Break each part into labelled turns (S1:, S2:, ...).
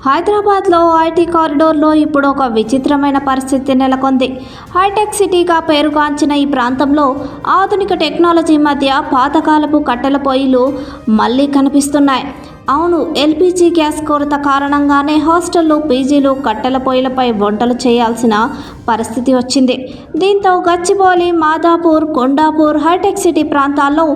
S1: హైదరాబాద్లో ఐటీ కారిడోర్లో ఇప్పుడు ఒక విచిత్రమైన పరిస్థితి నెలకొంది. హైటెక్ సిటీగా పేరుగాంచిన ఈ ప్రాంతంలో ఆధునిక టెక్నాలజీ మధ్య పాతకాలపు కట్టెల పొయ్యిలు మళ్ళీ కనిపిస్తున్నాయి. అవును, ఎల్పీజీ గ్యాస్ కొరత కారణంగానే హాస్టళ్లు, పీజీలు కట్టెల పొయ్యిలపై వంటలు చేయాల్సిన పరిస్థితి వచ్చింది. దీంతో గచ్చిబౌలి, మాదాపూర్, కొండాపూర్, హైటెక్ సిటీ ప్రాంతాల్లో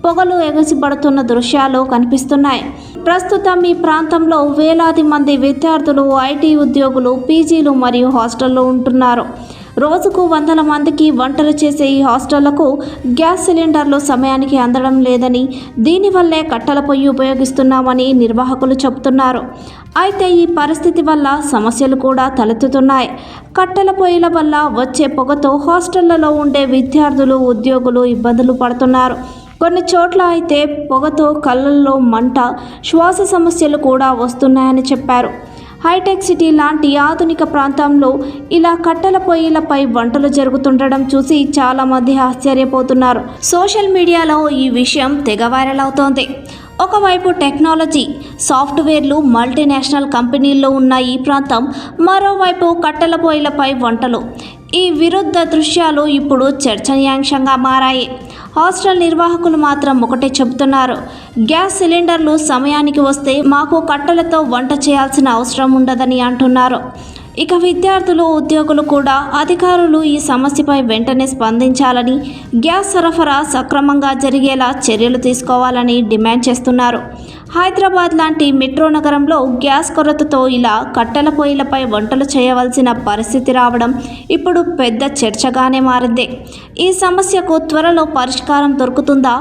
S1: పొగలు ఎగసిపడుతున్న దృశ్యాలు కనిపిస్తున్నాయి. ప్రస్తుతం ఈ ప్రాంతంలో వేలాది మంది విద్యార్థులు, ఐటీ ఉద్యోగులు పీజీలు మరియు హాస్టల్లో ఉంటున్నారు. రోజుకు వందల మందికి వంటలు చేసే ఈ హాస్టళ్లకు గ్యాస్ సిలిండర్లు సమయానికి అందడం లేదని, దీనివల్లే కట్టెల పొయ్యి ఉపయోగిస్తున్నామని నిర్వాహకులు చెబుతున్నారు. అయితే ఈ పరిస్థితి వల్ల సమస్యలు కూడా తలెత్తుతున్నాయి. కట్టెల పొయ్యిల వల్ల వచ్చే పొగతో హాస్టళ్లలో ఉండే విద్యార్థులు, ఉద్యోగులు ఇబ్బందులు పడుతున్నారు. కొన్ని చోట్ల అయితే పొగతో కళ్ళల్లో మంట, శ్వాస సమస్యలు కూడా వస్తున్నాయని చెప్పారు. హైటెక్ సిటీ లాంటి ఆధునిక ప్రాంతంలో ఇలా కట్టెల పొయ్యిలపై వంటలు జరుగుతుండడం చూసి చాలామంది ఆశ్చర్యపోతున్నారు. సోషల్ మీడియాలో ఈ విషయం తెగ వైరల్ అవుతోంది. ఒకవైపు టెక్నాలజీ, సాఫ్ట్వేర్లు, మల్టీనేషనల్ కంపెనీల్లో ఉన్న ఈ ప్రాంతం, మరోవైపు కట్టెల పొయ్యిలపై వంటలు. ఈ విరుద్ధ దృశ్యాలు ఇప్పుడు చర్చనీయాంశంగా మారాయి. హాస్టల్ నిర్వాహకులు మాత్రం ఒకటే చెబుతున్నారు: గ్యాస్ సిలిండర్లు సమయానికి వస్తే మాకు కట్టెలతో వంట చేయాల్సిన అవసరం ఉండదని అంటున్నారు. ఇక విద్యార్థులు, ఉద్యోగులు కూడా అధికారులు ఈ సమస్యపై వెంటనే స్పందించాలని, గ్యాస్ సరఫరా సక్రమంగా జరిగేలా చర్యలు తీసుకోవాలని డిమాండ్ చేస్తున్నారు. హైదరాబాద్ లాంటి మెట్రో నగరంలో గ్యాస్ కొరతతో ఇలా కట్టెల పొయ్యిలపై వంటలు చేయవలసిన పరిస్థితి రావడం ఇప్పుడు పెద్ద చర్చగానే మారింది. ఈ సమస్యకు త్వరలో పరిష్కారం దొరుకుతుందా,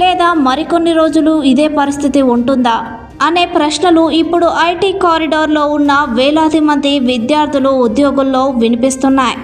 S1: లేదా మరికొన్ని రోజులు ఇదే పరిస్థితి ఉంటుందా అనే ప్రశ్నలు ఇప్పుడు ఐటీ కారిడార్లో ఉన్న వేలాది మంది విద్యార్థులు, ఉద్యోగుల్లో వినిపిస్తున్నాయి.